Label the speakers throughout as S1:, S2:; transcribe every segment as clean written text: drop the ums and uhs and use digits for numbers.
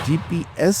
S1: GPS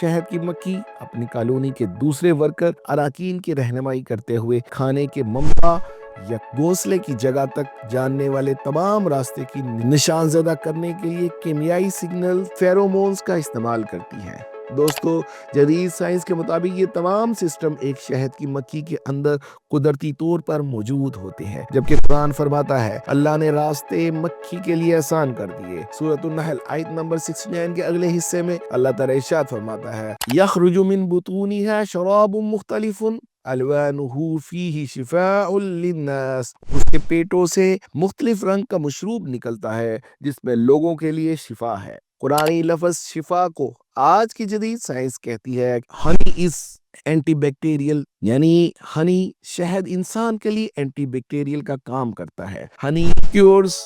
S1: شہد کی مکھی اپنی کالونی کے دوسرے ورکر اراکین کی رہنمائی کرتے ہوئے کھانے کے منبع یا گھونسلے کی جگہ تک جاننے والے تمام راستے کی نشان زدہ کرنے کے لیے کیمیائی سگنل فیرومونز کا استعمال کرتی ہے۔ دوستو، جدید سائنس کے مطابق یہ تمام سسٹم ایک شہد کی مکھی کے اندر قدرتی طور پر موجود ہوتے ہیں، جبکہ قرآن فرماتا ہے اللہ نے راستے مکھی کے لیے آسان کر دیے۔ سورۃ النحل آیت نمبر 69 کے اگلے حصے میں اللہ تعالی ارشاد فرماتا ہے یخرج من بطونها شراب مختلف الوانہ فیہ شفاء للناس، اس کے پیٹوں سے مختلف رنگ کا مشروب نکلتا ہے جس میں لوگوں کے لیے شفا ہے۔ قرآنی لفظ شفا کو آج کی جدید سائنس کہتی ہے ہنی از اینٹی بیکٹیریل، یعنی ہنی شہد انسان کے لیے اینٹی بیکٹیریل کا کام کرتا ہے۔ ہنی کیورز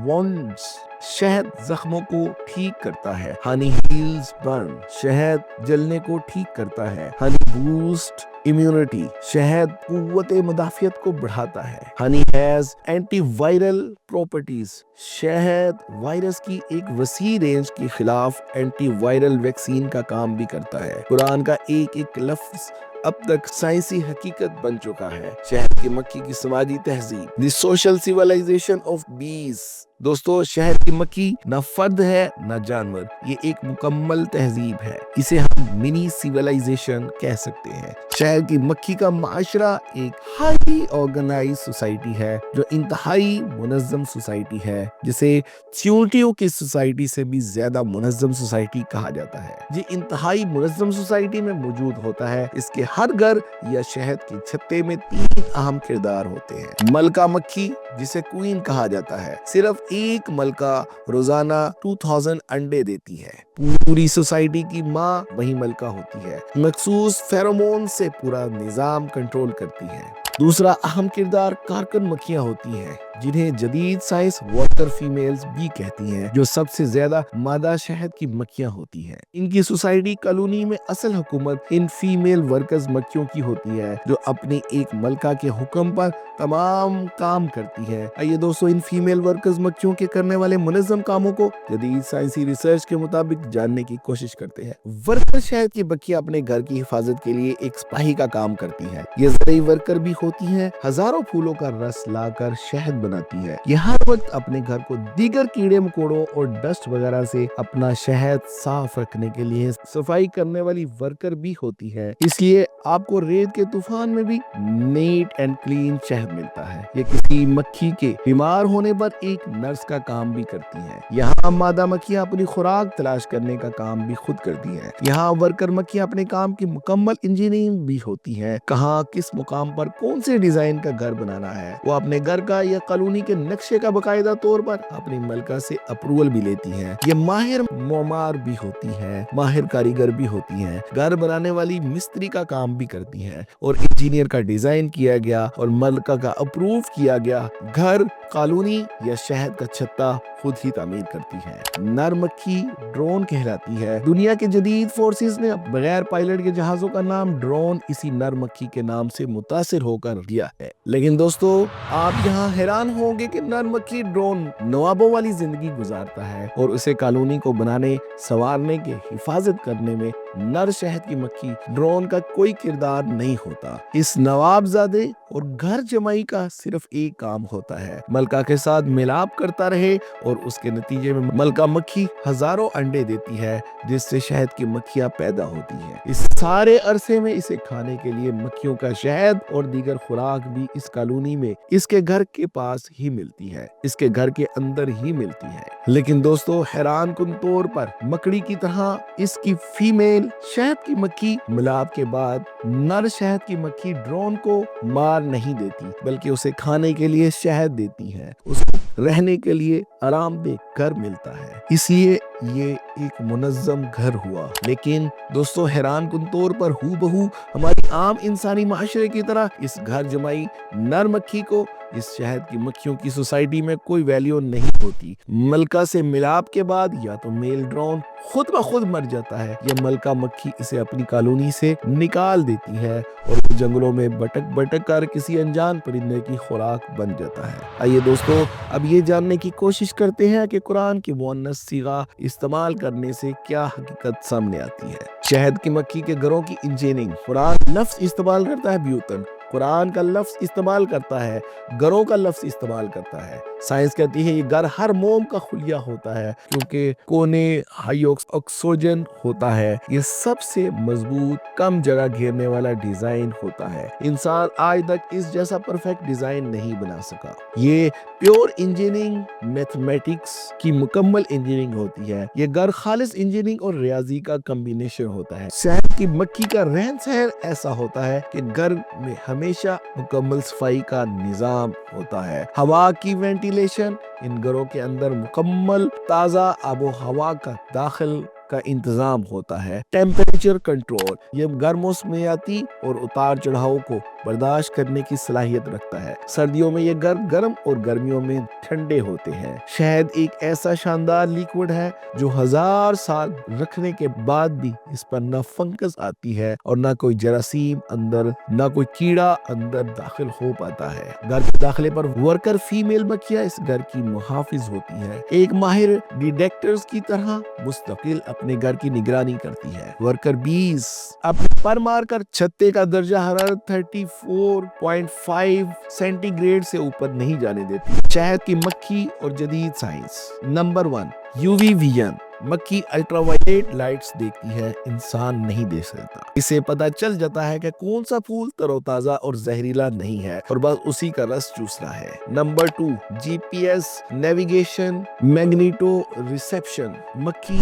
S1: وونڈز، شہد زخموں کو ٹھیک کرتا ہے۔ ہنی ہیلز برن، شہد جلنے کو ٹھیک کرتا ہے۔ ہنی بوسٹ امیونٹی، شہد قوت مدافعت کو بڑھاتا ہے۔ Honey has antiviral properties, شہد وائرس کی ایک وسیع رینج کے خلاف اینٹی وائرل ویکسین کا کام بھی کرتا ہے۔ قرآن کا ایک ایک لفظ اب تک سائنسی حقیقت بن چکا ہے۔ شہد کی مکھی کی سماجی تہذیب، the social civilisation of B's. دوستو، شہد کی مکھی نہ فرد ہے نہ جانور، یہ ایک مکمل تہذیب ہے، اسے ہم منی سیولائزیشن کہہ سکتے ہیں۔ شہد کی مکھی کا معاشرہ ایک ہائی آرگنائز سوسائٹی ہے جو انتہائی منظم سوسائٹی ہے، جسے چیونٹیوں کی سوسائٹی سے بھی زیادہ منظم سوسائٹی کہا جاتا ہے۔ یہ انتہائی منظم سوسائٹی میں موجود ہوتا ہے، اس کے ہر گھر یا شہد کی چھتے میں 3 اہم کردار ہوتے ہیں۔ ملکہ مکھی، جسے کوئین کہا جاتا ہے، صرف ایک ملکہ روزانہ 2000 انڈے دیتی ہے۔ پوری سوسائٹی کی ماں وہی ملکہ ہوتی ہے، مخصوص فیرومون سے پورا نظام کنٹرول کرتی ہے۔ دوسرا اہم کردار کارکن مکھیاں ہوتی ہیں، جنہیں جدید سائنس ورکر فیمیلز بھی کہتی ہیں، جو سب سے زیادہ مادہ شہد کی مکھیاں ہوتی ہیں۔ ان کی سوسائٹی کالونی میں اصل حکومت ان فیمیل ورکرز مکھیوں کی ہوتی ہے، جو اپنی ایک ملکہ کے حکم پر تمام کام کرتی ہے۔ آئیے دوستو، ان فیمیل ورکرز مکھیوں کے کرنے والے منظم کاموں کو جدید سائنسی ریسرچ کے مطابق جاننے کی کوشش کرتے ہیں۔ ورکر شہد کی مکھیاں اپنے گھر کی حفاظت کے لیے ایک سپاہی کا کام کرتی ہیں۔ یہ زرعی ورکر بھی ہوتی ہیں، ہزاروں پھولوں کا رس لا کر شہد بناتی ہے۔ یہ ہر وقت اپنے گھر کو دیگر کیڑے مکوڑوں اور ڈسٹ وغیرہ سے اپنا شہد صاف رکھنے کے لیے صفائی کرنے والی ورکر بھی ہوتی ہے، اس لیے آپ کو ریت کے طوفان میں بھی نیٹ اینڈ کلین شہد ملتا ہے۔ یہ کسی مکھی کے بیمار ہونے پر ایک نرس کا کام بھی کرتی ہیں۔ یہاں مادہ مکھیاں اپنی خوراک تلاش کرنے کا کام بھی خود کرتی ہیں۔ یہاں ورکر مکھیاں اپنے کام کی مکمل انجینئرنگ بھی ہوتی ہیں، کہاں کس مقام پر کون سے ڈیزائن کا گھر بنانا ہے۔ وہ اپنے گھر کا یا کالونی کے نقشے کا باقاعدہ طور پر اپنی ملکہ سے اپروول بھی لیتی ہیں۔ یہ ماہر معمار بھی ہوتی ہیں، ماہر کاریگر بھی ہوتی ہیں، گھر بنانے والی مستری کا کام بھی کرتی ہیں، اور انجینئر کا ڈیزائن کیا گیا اور ملکہ کا اپروو کیا گیا گھر، کالونی یا شہد کا چھتا خود ہی تعمیر کرتی ہے۔ نر مکھی ڈرون کہلاتی ہے۔ دنیا کے جدید فورسز نے بغیر پائلٹ کے جہازوں کا نام ڈرون اسی نر مکھی کے نام سے متاثر ہو کر دیا ہے۔ لیکن دوستو، آپ یہاں حیران ہوں گے کہ نر مکھی ڈرون نوابوں والی زندگی گزارتا ہے، اور اسے کالونی کو بنانے، سنوارنے کے حفاظت کرنے میں نر شہد کی مکھی ڈرون کا کوئی کردار نہیں ہوتا۔ اس نواب زادے اور گھر جمائی کا صرف ایک کام ہوتا ہے، ملکہ کے ساتھ ملاپ کرتا رہے، اور اس کے نتیجے میں ملکہ مکھی ہزاروں انڈے دیتی ہے، جس سے شہد کی مکھیاں پیدا ہوتی ہیں۔ اس سارے عرصے میں اسے کھانے کے لیے مکھیوں کا شہد اور دیگر خوراک بھی اس کالونی میں اس کے گھر کے پاس ہی ملتی ہے، اس کے گھر کے اندر ہی ملتی ہے۔ لیکن دوستو، حیران کن طور پر مکڑی کی طرح اس کی فیمیل شہد کی مکھی ملاپ کے بعد نر شہد کی مکھی ڈرون کو مار نہیں دیتی، بلکہ اسے کھانے کے لیے شہد دیتی ہے، اس کو رہنے کے لیے آرام دہ گھر ملتا ہے، اس لیے یہ ایک منظم گھر ہوا۔ لیکن دوستو، حیران کن طور پر ہو بہو ہماری عام انسانی معاشرے کی طرح اس گھر جمائی نر مکھی کو اس شہد کی مکھیوں کی سوسائٹی میں کوئی ویلیو نہیں ہوتی۔ ملکہ سے ملاپ کے بعد یا تو میل ڈرون خود بخود مر جاتا ہے یا ملکہ مکھی اسے اپنی کالونی سے نکال دیتی ہے اور جنگلوں میں بٹک بٹک کر کسی انجان پرندے کی خوراک بن جاتا ہے۔ آئیے دوستو اب یہ جاننے کی کوشش کرتے ہیں کہ قرآن کی مؤنث صیغہ استعمال کرنے سے کیا حقیقت سامنے آتی ہے۔ شہد کی مکھی کے گھروں کی انجینئرنگ۔ قرآن لفظ استعمال کرتا ہے بیوتن، قرآن کا لفظ استعمال کرتا ہے، گھروں کا لفظ استعمال کرتا ہے۔ سائنس کہتی ہے یہ گھر ہر موم کا خلیہ ہوتا ہے کیونکہ کونے ہائی آکسیجن ہوتا ہے، یہ سب سے مضبوط کم جگہ گھیرنے والا ڈیزائن ہوتا ہے۔ انسان آج تک اس جیسا پرفیکٹ ڈیزائن نہیں بنا سکا۔ یہ پیور انجینئرنگ میتھمیٹکس کی مکمل انجینئرنگ ہوتی ہے۔ یہ گھر خالص انجینئرنگ اور ریاضی کا کمبینیشن ہوتا ہے۔ شہد کی مکھی کا رہن سہن ایسا ہوتا ہے کہ گھر میں ہمیشہ مکمل صفائی کا نظام ہوتا ہے۔ ہوا کی وینٹیلیشن، ان گھروں کے اندر مکمل تازہ آب و ہوا کا داخل کا انتظام ہوتا ہے۔ ٹیمپریچر کنٹرول، یہ گھر موسمیاتی اور اتار چڑھاؤ کو برداشت کرنے کی صلاحیت رکھتا ہے۔ سردیوں میں یہ گھر گرم اور گرمیوں میں ٹھنڈے ہوتے ہیں۔ شہد ایک ایسا شاندار لیکوڈ ہے جو 1000 سال رکھنے کے بعد بھی اس پر نہ فنگس آتی ہے اور نہ کوئی جراثیم اندر، نہ کوئی کیڑا اندر داخل ہو پاتا ہے۔ گھر کے داخلے پر ورکر فیمیل مکھیاں اس گھر کی محافظ ہوتی ہے، ایک ماہر ڈیٹیکٹرز کی طرح مستقل اپنے گھر کی نگرانی کرتی ہے۔ ورکر بیز اپنے پر مار کر چھتے کا درجہ حرارت 34.5 سینٹی گریڈ سے اوپر نہیں جانے دیتی۔ شہد کی مکھی اور جدید سائنس۔ Number 1، UV vision. مکھی الٹرا وائلیٹ لائٹس دیکھتی ہے، انسان نہیں دیکھ سکتا۔ اسے پتا چل جاتا ہے کہ کون سا پھول تر و تازہ اور زہریلا نہیں ہے اور بس اسی کا رس چوسنا ہے۔ Number 2، GPS navigation magneto reception. مکھی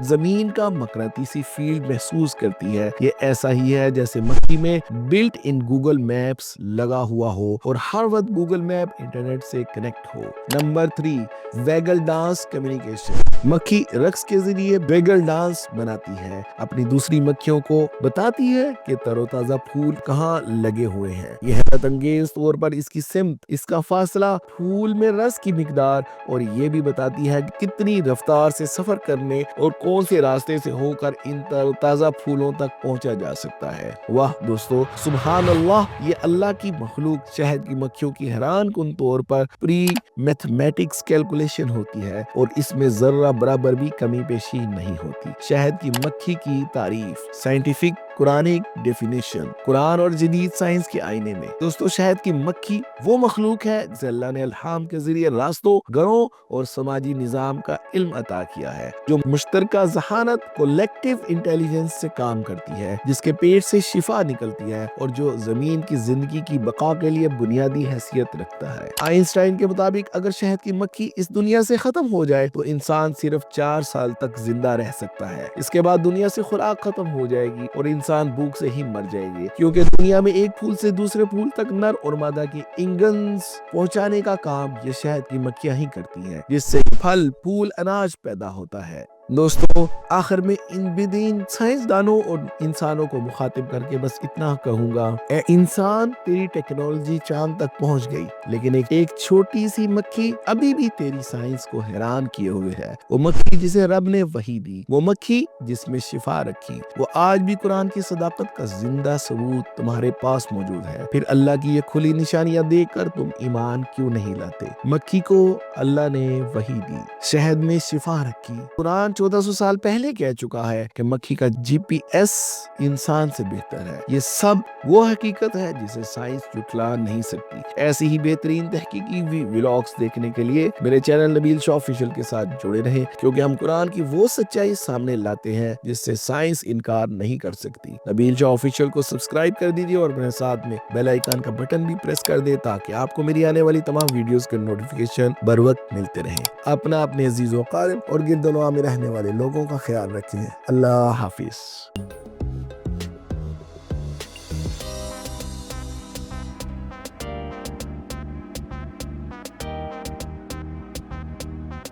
S1: زمین کا مقناطیسی فیلڈ محسوس کرتی ہے، یہ ایسا ہی ہے جیسے مکھی میں بلٹ ان گوگل میپس لگا ہوا ہو اور ہر وقت گوگل میپ انٹرنیٹ سے کنیکٹ ہو۔ Number 3، waggle dance communication. مکھی رقص کے ذریعے ویگل ڈانس بناتی ہے، اپنی دوسری مکھیوں کو بتاتی ہے کہ تر و تازہ پھول کہاں لگے ہوئے ہیں۔ یہ حیرت انگیز طور پر اس کی سمت، اس کا فاصلہ، پھول میں رس کی مقدار اور یہ بھی بتاتی ہے کہ کتنی رفتار سے سفر کرنے اور کون سے راستے سے ہو کر ان تر و تازہ پھولوں تک پہنچا جا سکتا ہے۔ واہ دوستو، سبحان اللہ، یہ اللہ کی مخلوق شہد کی مکھیوں کی حیران کن طور پر پری میتھمیٹکس کیلکولیشن ہوتی ہے اور اس میں ذرہ برابر بھی کمی بیشی نہیں ہوتی۔ شہد کی مکھی کی تعریف، سائنٹیفک قرآنک ڈیفینیشن، قرآن اور جدید سائنس کے آئینے میں۔ دوستو شہد کی مکھی وہ مخلوق ہے جسے اللہ نے الہام کے ذریعے راستوں، گھروں اور سماجی نظام کا علم عطا کیا ہے، جو مشترکہ ذہانت کولیکٹیو انٹیلیجنس سے کام کرتی ہے، جس کے پیٹ سے شفا نکلتی ہے اور جو زمین کی زندگی کی بقا کے لیے بنیادی حیثیت رکھتا ہے۔ آئنسٹائن کے مطابق اگر شہد کی مکھی اس دنیا سے ختم ہو جائے تو انسان صرف 4 سال تک زندہ رہ سکتا ہے۔ اس کے بعد دنیا سے خوراک ختم ہو جائے گی اور انسان بھوک سے ہی مر جائے گی، کیونکہ دنیا میں ایک پھول سے دوسرے پھول تک نر اور مادہ کی انگنز پہنچانے کا کام یہ شہد کی مکھیاں ہی کرتی ہیں، جس سے پھل، پھول، اناج پیدا ہوتا ہے۔ دوستو آخر میں ان بدین سائنسدانوں اور انسانوں کو مخاطب کر کے بس اتنا کہوں گا، اے انسان، تیری ٹیکنالوجی چاند تک پہنچ گئی، لیکن ایک چھوٹی سی مکھی ابھی بھی تیری سائنس کو حیران کیے ہوئے ہے۔ وہ مکھی جسے رب نے وحی دی، وہ مکھی جس میں شفا رکھی، وہ آج بھی قرآن کی صداقت کا زندہ ثبوت تمہارے پاس موجود ہے۔ پھر اللہ کی یہ کھلی نشانیاں دیکھ کر تم ایمان کیوں نہیں لاتے؟ مکھی کو اللہ نے وحی دی، شہد میں شفا رکھی۔ قرآن 1400 سال پہلے کہہ چکا ہے کہ مکھی کا GPS انسان سے بہتر ہے۔ یہ سب وہ حقیقت ہے جسے سائنس جھٹلا نہیں سکتی۔ ایسی ہی بہترین تحقیقی ولاگز دیکھنے کے لیے میرے چینل نبیل شاہ آفیشل کے ساتھ جڑے رہیں، کیونکہ ہم قرآن کی وہ سچائی سامنے لاتے ہیں جس سے سائنس انکار نہیں کر سکتی۔ نبیل شاہ آفیشل کو سبسکرائب کر دیجیے اور اپنے ساتھ میں بیل آئیکن کا بٹن بھی پریس کر دے تاکہ آپ کو میری آنے والی تمام ویڈیوز کے نوٹیفیکیشن بر وقت ملتے رہیں۔ اپنے عزیز و قارب اور گرد و نواح میں رہنے والے لوگوں کا خیال رکھیں۔ اللہ حافظ۔